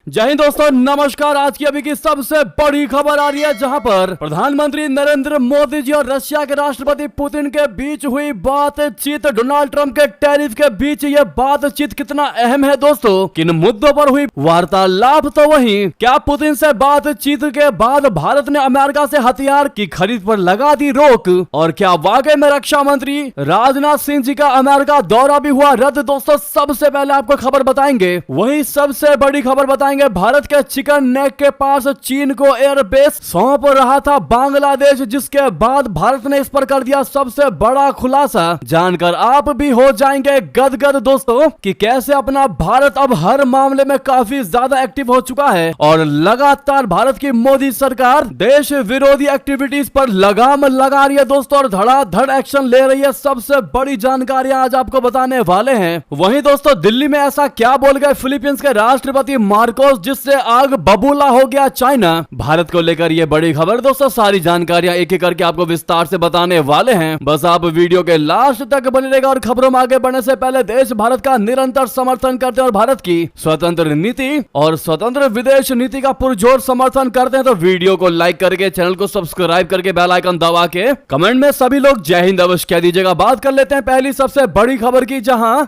जय हिंद दोस्तों, नमस्कार। आज की अभी की सबसे बड़ी खबर आ रही है, जहां पर प्रधानमंत्री नरेंद्र मोदी जी और रशिया के राष्ट्रपति पुतिन के बीच हुई बातचीत, डोनाल्ड ट्रंप के टैरिफ के बीच ये बातचीत कितना अहम है दोस्तों, किन मुद्दों पर हुई वार्तालाप। तो वहीं क्या पुतिन से बातचीत के बाद भारत ने अमेरिका से हथियार की खरीद पर लगा दी रोक, और क्या वाकई में रक्षा मंत्री राजनाथ सिंह जी का अमेरिका दौरा भी हुआ रद्द। दोस्तों सबसे पहले आपको खबर बताएंगे, वही सबसे बड़ी खबर बताएंगे, भारत के चिकन नेक के पास चीन को एयरबेस सौंप रहा था बांग्लादेश, जिसके बाद भारत ने इस पर कर दिया सबसे बड़ा खुलासा। जानकर आप भी हो जाएंगे गदगद दोस्तों कि कैसे अपना भारत अब हर मामले में काफी ज्यादा एक्टिव हो चुका है और लगातार भारत की मोदी सरकार देश विरोधी एक्टिविटीज पर लगाम लगा रही है दोस्तों, और धड़ाधड़ एक्शन ले रही है। सबसे बड़ी जानकारियां आज आपको बताने वाले हैं। वहीं दोस्तों दिल्ली में ऐसा क्या बोल गए फिलीपींस के राष्ट्रपति मार्कोस, जिससे आग बबूला हो गया चाइना। भारत को लेकर ये बड़ी खबर दोस्तों, सारी जानकारियां एक एक करके आपको विस्तार से बताने वाले हैं। बस आप वीडियो के लास्ट तक बने रहेगा। और खबरों में आगे बढ़ने से पहले देश भारत का निरंतर समर्थन करते हैं और भारत की स्वतंत्र नीति और स्वतंत्र विदेश नीति का पुरजोर समर्थन करते हैं, तो वीडियो को लाइक करके, चैनल को सब्सक्राइब करके, बेल आइकन दबा के कमेंट में सभी लोग जय हिंद अवश्य कह दीजिएगा। बात कर लेते हैं पहली सबसे बड़ी खबर की, जहां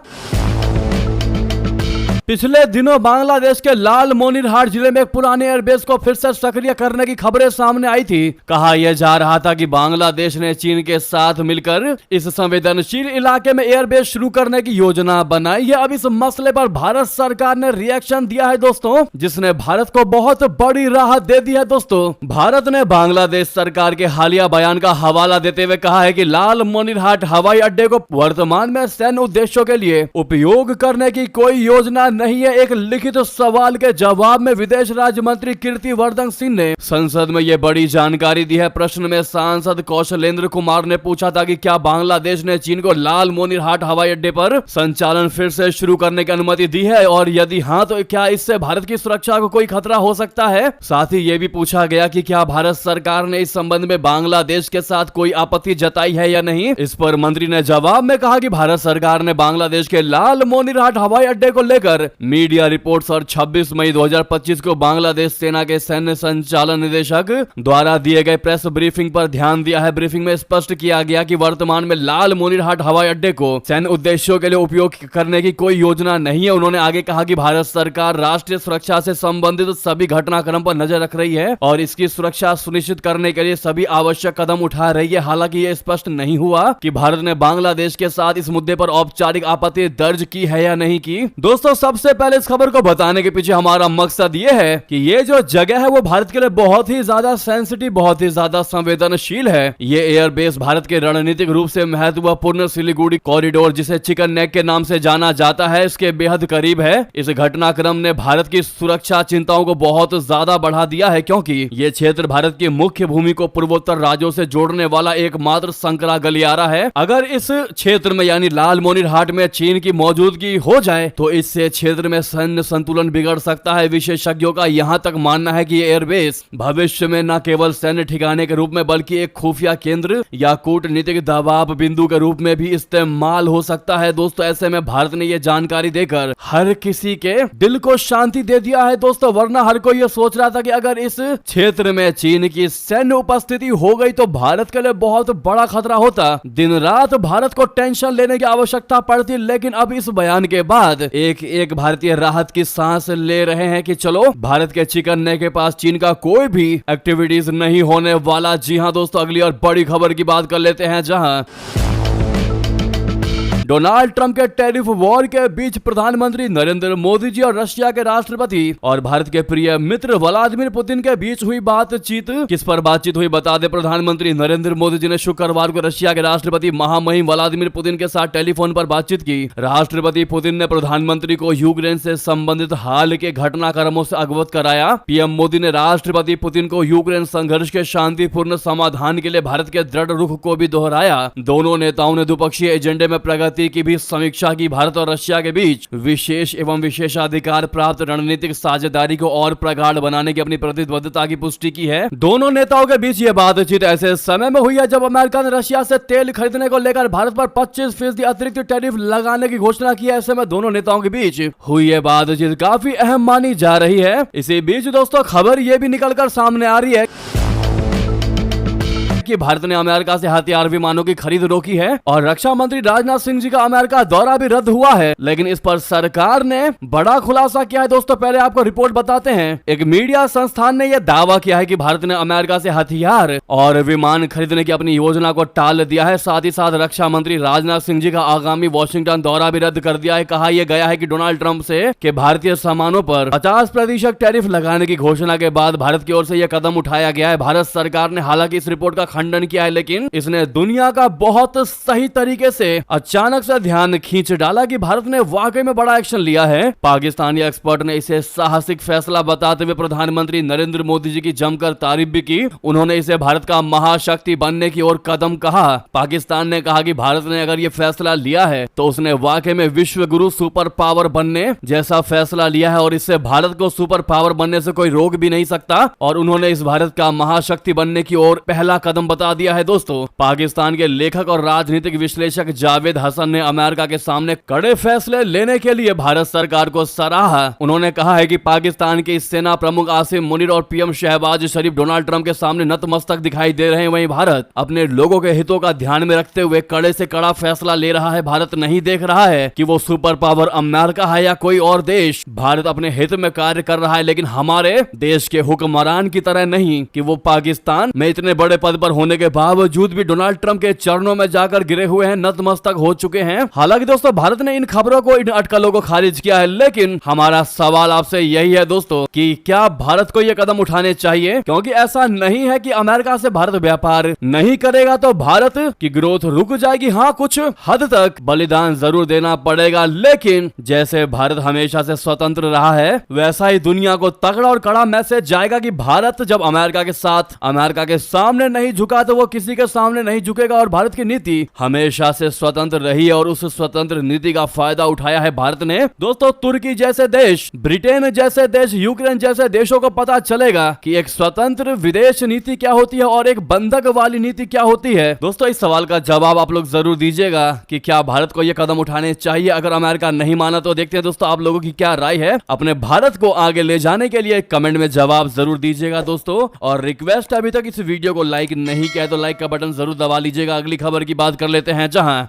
पिछले दिनों बांग्लादेश के लालमोनिरहाट जिले में एक पुराने एयरबेस को फिर से सक्रिय करने की खबरें सामने आई थी। कहा यह जा रहा था कि बांग्लादेश ने चीन के साथ मिलकर इस संवेदनशील इलाके में एयरबेस शुरू करने की योजना बनाई है। अब इस मसले पर भारत सरकार ने रिएक्शन दिया है दोस्तों, जिसने भारत को बहुत बड़ी राहत दे दी है दोस्तों। भारत ने बांग्लादेश सरकार के हालिया बयान का हवाला देते हुए कहा है कि लालमोनिरहाट हवाई अड्डे को वर्तमान में सैन्य उद्देश्यों के लिए उपयोग करने की कोई योजना नहीं है। एक लिखित सवाल के जवाब में विदेश राज्य मंत्री कीर्तिवर्धन सिंह ने संसद में यह बड़ी जानकारी दी है। प्रश्न में सांसद कौशलेंद्र कुमार ने पूछा था कि क्या बांग्लादेश ने चीन को लालमोनिरहाट हवाई अड्डे पर संचालन फिर से शुरू करने की अनुमति दी है, और यदि हाँ तो क्या इससे भारत की सुरक्षा को कोई खतरा हो सकता है। साथ ही यह भी पूछा गया कि क्या भारत सरकार ने इस संबंध में बांग्लादेश के साथ कोई आपत्ति जताई है या नहीं। इस पर मंत्री ने जवाब में कहा कि भारत सरकार ने बांग्लादेश के लालमोनिरहाट हवाई अड्डे को लेकर मीडिया रिपोर्ट्स और 26 मई 2025 को बांग्लादेश सेना के सैन्य संचालन निदेशक द्वारा दिए गए प्रेस ब्रीफिंग पर ध्यान दिया है। ब्रीफिंग में स्पष्ट किया गया कि वर्तमान में लालमोनिरहाट हवाई अड्डे को सैन्य उद्देश्यों के लिए उपयोग करने की कोई योजना नहीं है। उन्होंने आगे कहा कि भारत सरकार राष्ट्रीय सुरक्षा से संबंधित सभी घटनाक्रम पर नजर रख रही है और इसकी सुरक्षा सुनिश्चित करने के लिए सभी आवश्यक कदम उठा रही है। हालांकि यह स्पष्ट नहीं हुआ कि भारत ने बांग्लादेश के साथ इस मुद्दे पर औपचारिक आपत्ति दर्ज की है या नहीं की। दोस्तों सबसे पहले इस खबर को बताने के पीछे हमारा मकसद ये है कि ये जो जगह है वो भारत के लिए बहुत ही ज्यादा सेंसिटिव, बहुत ही ज्यादा संवेदनशील है। ये एयरबेस भारत के रणनीतिक रूप से महत्वपूर्ण सिलीगुड़ी कॉरिडोर, जिसे चिकन नेक के नाम से जाना जाता है, इसके बेहद करीब है। इस घटनाक्रम ने भारत की सुरक्षा चिंताओं को बहुत ज्यादा बढ़ा दिया है, क्योंकि ये क्षेत्र भारत की मुख्य भूमि को पूर्वोत्तर राज्यों से जोड़ने वाला एकमात्र संकरा गलियारा है। अगर इस क्षेत्र में यानी लालमोनिरहाट में चीन की मौजूदगी हो जाए तो इससे क्षेत्र में सैन्य संतुलन बिगड़ सकता है। विशेषज्ञों का यहां तक मानना है कि ये एयरबेस भविष्य में न केवल सैन्य ठिकाने के रूप में बल्कि एक खुफिया केंद्र या कूटनीतिक दबाव बिंदु के रूप में भी इस्तेमाल हो सकता है। दोस्तों ऐसे में भारत ने यह जानकारी देकर हर किसी के दिल को शांति दे दिया है दोस्तों, वरना हर कोई यह सोच रहा था कि अगर इस क्षेत्र में चीन की सैन्य उपस्थिति हो गई तो भारत के लिए बहुत बड़ा खतरा होता। दिन रात भारत को टेंशन लेने की आवश्यकता पड़ती, लेकिन अब इस बयान के बाद एक भारतीय राहत की सांस ले रहे हैं कि चलो भारत के चिकन नेक के पास चीन का कोई भी एक्टिविटीज नहीं होने वाला। जी हां दोस्तों, अगली और बड़ी खबर की बात कर लेते हैं, जहां डोनाल्ड ट्रंप के टैरिफ वॉर के बीच प्रधानमंत्री नरेंद्र मोदी जी और रशिया के राष्ट्रपति और भारत के प्रिय मित्र व्लादिमीर पुतिन के बीच हुई बातचीत। किस पर बातचीत हुई बता दें, प्रधानमंत्री नरेंद्र मोदी जी ने शुक्रवार को रशिया के राष्ट्रपति महामहिम व्लादिमीर पुतिन के साथ टेलीफोन पर बातचीत की। राष्ट्रपति पुतिन ने प्रधानमंत्री को यूक्रेन से संबंधित हाल के घटनाक्रमों से अवगत कराया। पीएम मोदी ने राष्ट्रपति पुतिन को यूक्रेन संघर्ष के शांतिपूर्ण समाधान के लिए भारत के दृढ़ रुख को भी दोहराया। दोनों नेताओं ने द्विपक्षीय एजेंडे में प्रगति स्थिति की भी समीक्षा की। भारत और रशिया के बीच विशेष एवं विशेषाधिकार प्राप्त रणनीतिक साझेदारी को और प्रगाढ़ बनाने की अपनी प्रतिबद्धता की पुष्टि की है। दोनों नेताओं के बीच ये बातचीत ऐसे समय में हुई है जब अमेरिका ने रशिया से तेल खरीदने को लेकर भारत पर 25% अतिरिक्त टैरिफ लगाने की घोषणा की है। ऐसे में दोनों नेताओं के बीच हुई ये बातचीत काफी अहम मानी जा रही है। इसी बीच दोस्तों खबर ये भी निकलकर सामने आ रही है कि भारत ने अमेरिका से हथियार विमानों की खरीद रोकी है और रक्षा मंत्री राजनाथ सिंह जी का अमेरिका दौरा भी रद्द हुआ है। लेकिन इस पर सरकार ने बड़ा खुलासा किया है। दोस्तों पहले आपको रिपोर्ट बताते हैं। एक मीडिया संस्थान ने यह दावा किया है कि भारत ने अमेरिका से हथियार और विमान खरीदने की अपनी योजना को टाल दिया है। साथ ही साथ रक्षा मंत्री राजनाथ सिंह जी का आगामी वॉशिंगटन दौरा भी रद्द कर दिया है। कहा यह गया है कि डोनाल्ड ट्रंप से कि भारतीय सामानों पर 50% टैरिफ लगाने की घोषणा के बाद भारत की ओर से यह कदम उठाया गया है। भारत सरकार ने हालांकि इस रिपोर्ट का खंडन किया है, लेकिन इसने दुनिया का बहुत सही तरीके से अचानक से ध्यान खींच डाला कि भारत ने वाकई में बड़ा एक्शन लिया है। पाकिस्तानी एक्सपर्ट ने इसे साहसिक फैसला बताते हुए प्रधानमंत्री नरेंद्र मोदी जी की जमकर तारीफ भी की। उन्होंने इसे भारत का महाशक्ति बनने की ओर कदम कहा। पाकिस्तान ने कहा कि भारत ने अगर यह फैसला लिया है तो उसने वाकई में विश्व गुरु सुपर पावर बनने जैसा फैसला लिया है और इससे भारत को सुपर पावर बनने से कोई रोक भी नहीं सकता। और उन्होंने इस भारत का महाशक्ति बनने की ओर पहला कदम बता दिया है। दोस्तों पाकिस्तान के लेखक और राजनीतिक विश्लेषक जावेद हसन ने अमेरिका के सामने कड़े फैसले लेने के लिए भारत सरकार को सराहा। उन्होंने कहा है कि पाकिस्तान के सेना प्रमुख आसिम मुनीर और पीएम शहबाज शरीफ डोनाल्ड ट्रंप के सामने नतमस्तक दिखाई दे रहे हैं। वहीं भारत अपने लोगों के हितों का ध्यान में रखते हुए कड़े से कड़ा फैसला ले रहा है। भारत नहीं देख रहा है कि वो सुपर पावर अमेरिका है या कोई और देश। भारत अपने हित में कार्य कर रहा है, लेकिन हमारे देश के हुक्मरान की तरह नहीं कि वो पाकिस्तान में इतने बड़े पद पर होने के बावजूद भी डोनाल्ड ट्रंप के चरणों में जाकर गिरे हुए हैं, नतमस्तक हो चुके हैं। हालांकि दोस्तों भारत ने इन खबरों को, इन अटकलों को खारिज किया है, लेकिन हमारा सवाल आपसे यही है दोस्तों कि क्या भारत को यह कदम उठाने चाहिए? क्योंकि ऐसा नहीं है कि अमेरिका से भारत व्यापार नहीं करेगा तो भारत की ग्रोथ रुक जाएगी। हाँ, कुछ हद तक बलिदान जरूर देना पड़ेगा, लेकिन जैसे भारत हमेशा से स्वतंत्र रहा है वैसा ही दुनिया को तगड़ा और कड़ा मैसेज जाएगा कि भारत जब अमेरिका के साथ, अमेरिका के सामने नहीं झुका तो वो किसी के सामने नहीं झुकेगा। और भारत की नीति हमेशा से स्वतंत्र रही है और उस स्वतंत्र नीति का फायदा उठाया है भारत ने। दोस्तों तुर्की जैसे देश, ब्रिटेन जैसे देश, यूक्रेन जैसे देशों को पता चलेगा कि एक स्वतंत्र विदेश नीति क्या होती है और एक बंधक वाली नीति क्या होती है। दोस्तों इस सवाल का जवाब आप लोग जरूर दीजिएगा कि क्या भारत को यह कदम उठाने चाहिए। अगर अमेरिका नहीं माना तो देखते हैं दोस्तों आप लोगों की क्या राय है। अपने भारत को आगे ले जाने के लिए कमेंट में जवाब जरूर दीजिएगा दोस्तों। और रिक्वेस्ट, अभी तक इस वीडियो को लाइक नहीं किया है तो लाइक का बटन जरूर दबा लीजिएगा। अगली खबर की बात कर लेते हैं, जहां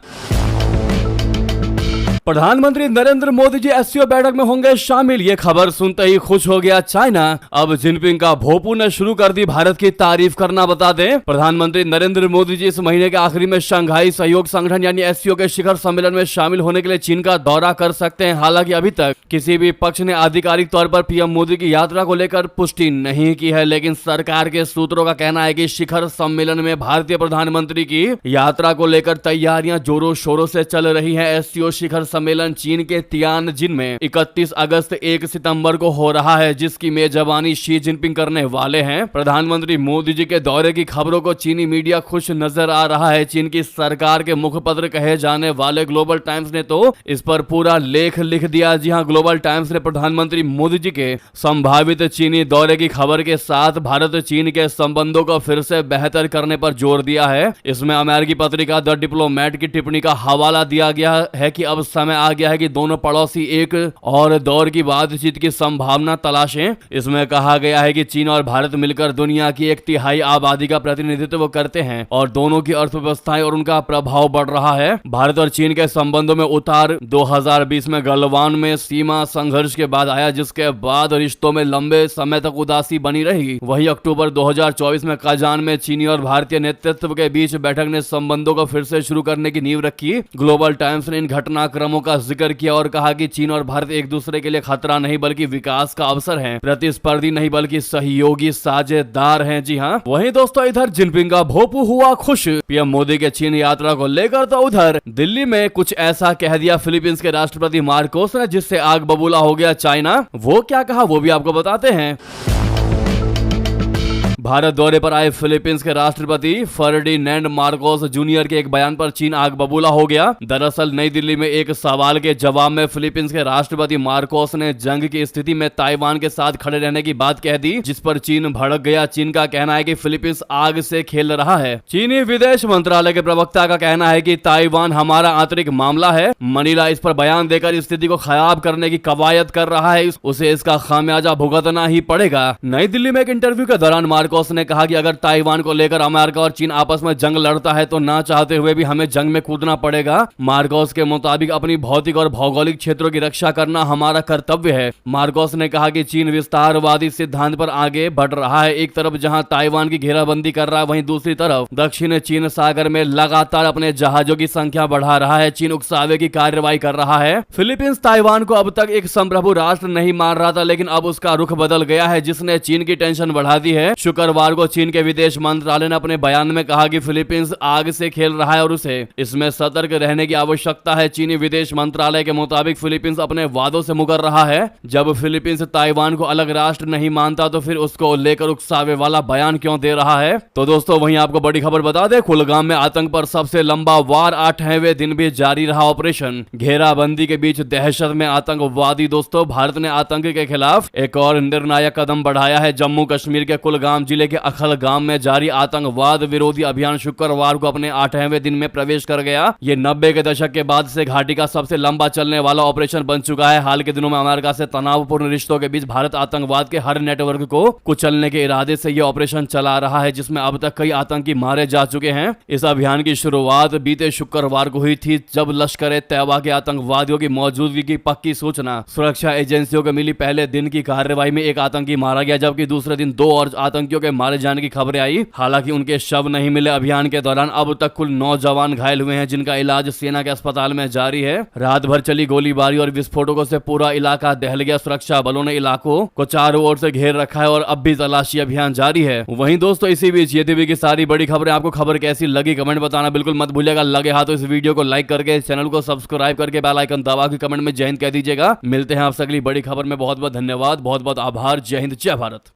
प्रधानमंत्री नरेंद्र मोदी जी एससीओ बैठक में होंगे शामिल। ये खबर सुनते ही खुश हो गया चाइना। अब जिनपिंग का भोपू ने शुरू कर दी भारत की तारीफ करना। बता दें प्रधानमंत्री नरेंद्र मोदी जी इस महीने के आखिरी में शंघाई सहयोग संगठन यानी एससीओ के शिखर सम्मेलन में शामिल होने के लिए चीन का दौरा कर सकते हैं। हालांकि अभी तक किसी भी पक्ष ने आधिकारिक तौर पर पीएम मोदी की यात्रा को लेकर पुष्टि नहीं की है, लेकिन सरकार के सूत्रों का कहना है कि शिखर सम्मेलन में भारतीय प्रधानमंत्री की यात्रा को लेकर तैयारियां जोरों शोरों से चल रही है। एससीओ शिखर सम्मेलन चीन के तियानजिन में 31 अगस्त 1 सितंबर को हो रहा है, जिसकी मेजबानी शी जिनपिंग करने वाले हैं। प्रधानमंत्री मोदी जी के दौरे की खबरों को चीनी मीडिया खुश नजर आ रहा है। चीन की सरकार के मुखपत्र कहे जाने वाले ग्लोबल टाइम्स ने तो इस पर पूरा लेख लिख दिया। जी हां, ग्लोबल टाइम्स ने प्रधानमंत्री मोदी जी के संभावित चीनी दौरे की खबर के साथ भारत चीन के संबंधों को फिर से बेहतर करने पर जोर दिया है। इसमें अमेरिकी पत्रिका द डिप्लोमैट की टिप्पणी का हवाला दिया गया है कि अब समय आ गया है कि दोनों पड़ोसी एक और दौर की बातचीत की संभावना तलाशें। इसमें कहा गया है कि चीन और भारत मिलकर दुनिया की 1/3 आबादी का प्रतिनिधित्व करते हैं और दोनों की अर्थव्यवस्थाएं और उनका प्रभाव बढ़ रहा है। भारत और चीन के संबंधों में उतार 2020 में गलवान में सीमा संघर्ष के बाद आया, जिसके बाद रिश्तों में लंबे समय तक उदासी बनी रही। वहीं अक्टूबर 2024 में कजान में चीनी और भारतीय नेतृत्व के बीच बैठक ने संबंधों को फिर से शुरू करने की नींव रखी। ग्लोबल टाइम्स ने इन घटनाक्रमों का जिक्र किया और कहा कि चीन और भारत एक दूसरे के लिए खतरा नहीं बल्कि विकास का अवसर है, प्रतिस्पर्धी नहीं बल्कि सहयोगी साझेदार हैं। जी हां, वहीं दोस्तों इधर जिनपिंग का भोपू हुआ खुश पीएम मोदी के चीन यात्रा को लेकर, तो उधर दिल्ली में कुछ ऐसा कह दिया फिलीपींस के राष्ट्रपति मार्कोस ने जिससे आग बबूला हो गया चाइना। वो क्या कहा वो भी आपको बताते हैं। भारत दौरे पर आए फिलीपींस के राष्ट्रपति फर्डिनैंड मार्कोस जूनियर के एक बयान पर चीन आग बबूला हो गया। दरअसल नई दिल्ली में एक सवाल के जवाब में फिलीपींस के राष्ट्रपति मार्कोस ने जंग की स्थिति में ताइवान के साथ खड़े रहने की बात कह दी, जिस पर चीन भड़क गया। चीन का कहना है कि फिलीपींस आग से खेल रहा है। चीनी विदेश मंत्रालय के प्रवक्ता का कहना है कि ताइवान हमारा आंतरिक मामला है। मनीला इस पर बयान देकर स्थिति को खराब करने की कवायद कर रहा है, उसे इसका खामियाजा भुगतना ही पड़ेगा। नई दिल्ली में एक इंटरव्यू के दौरान मार्कोस ने कहा कि अगर ताइवान को लेकर अमेरिका और चीन आपस में जंग लड़ता है तो ना चाहते हुए भी हमें जंग में कूदना पड़ेगा। मार्कोस के मुताबिक अपनी भौतिक और भौगोलिक क्षेत्रों की रक्षा करना हमारा कर्तव्य है। मार्कोस ने कहा कि चीन विस्तारवादी सिद्धांत पर आगे बढ़ रहा है। एक तरफ जहां ताइवान की घेराबंदी कर रहा है, वहीं दूसरी तरफ दक्षिण चीन सागर में लगातार अपने जहाजों की संख्या बढ़ा रहा है। चीन उकसावे की कार्रवाई कर रहा है। फिलीपींस ताइवान को अब तक एक संप्रभु राष्ट्र नहीं मान रहा था, लेकिन अब उसका रुख बदल गया है, जिसने चीन की टेंशन बढ़ा दी है। शुक्रवार को चीन के विदेश मंत्रालय ने अपने बयान में कहा कि फिलीपींस आग से खेल रहा है और उसे इसमें सतर्क रहने की आवश्यकता है। चीनी विदेश मंत्रालय के मुताबिक फिलीपींस अपने वादों से मुकर रहा है। जब फिलीपींस ताइवान को अलग राष्ट्र नहीं मानता तो फिर उसको लेकर उकसावे वाला बयान क्यों दे रहा है। तो दोस्तों वहीं आपको बड़ी खबर बता दें, कुलगाम में आतंक पर सबसे लंबा वार 8वें दिन भी जारी रहा। ऑपरेशन घेराबंदी के बीच दहशत में आतंकवादी। दोस्तों भारत ने आतंक के खिलाफ एक और निर्णायक कदम बढ़ाया है। जम्मू कश्मीर के कुलगाम जिले के अखल गांव में जारी आतंकवाद विरोधी अभियान शुक्रवार को अपने 8वें दिन में प्रवेश कर गया। ये 90 के दशक के बाद से घाटी का सबसे लंबा चलने वाला ऑपरेशन बन चुका है। हाल के दिनों में अमेरिका से तनावपूर्ण रिश्तों के बीच भारत आतंकवाद के हर नेटवर्क को कुचलने के इरादे से यह ऑपरेशन चला रहा है, जिसमें अब तक कई आतंकी मारे जा चुके हैं। इस अभियान की शुरुआत बीते शुक्रवार को हुई थी, जब लश्कर ए तैयबा के आतंकवादियों की मौजूदगी की पक्की सूचना सुरक्षा एजेंसियों को मिली। पहले दिन की कार्रवाई में एक आतंकी मारा गया, जबकि दूसरे दिन 2 और आतंकियों के मारे जाने की खबरें आई। हालांकि उनके शव नहीं मिले। अभियान के दौरान अब तक कुल 9 जवान घायल हुए हैं, जिनका इलाज सेना के अस्पताल में जारी है। रात भर चली गोलीबारी और विस्फोटकों से पूरा इलाका दहल गया। सुरक्षा बलों ने इलाकों को चारों ओर से घेर रखा है और अब भी तलाशी अभियान जारी है। वहीं दोस्तों इसी बीच ये थी की सारी बड़ी खबरें। आपको खबर कैसी लगी कमेंट बताना बिल्कुल मत भूलिएगा। लगे हाथ तो इस वीडियो को लाइक करके चैनल को सब्सक्राइब करके बेल आइकन दबा के कमेंट में जय हिंद कह दीजिएगा। मिलते हैं आपसे अगली बड़ी खबर में। बहुत बहुत धन्यवाद, बहुत बहुत आभार। जय हिंद, जय भारत।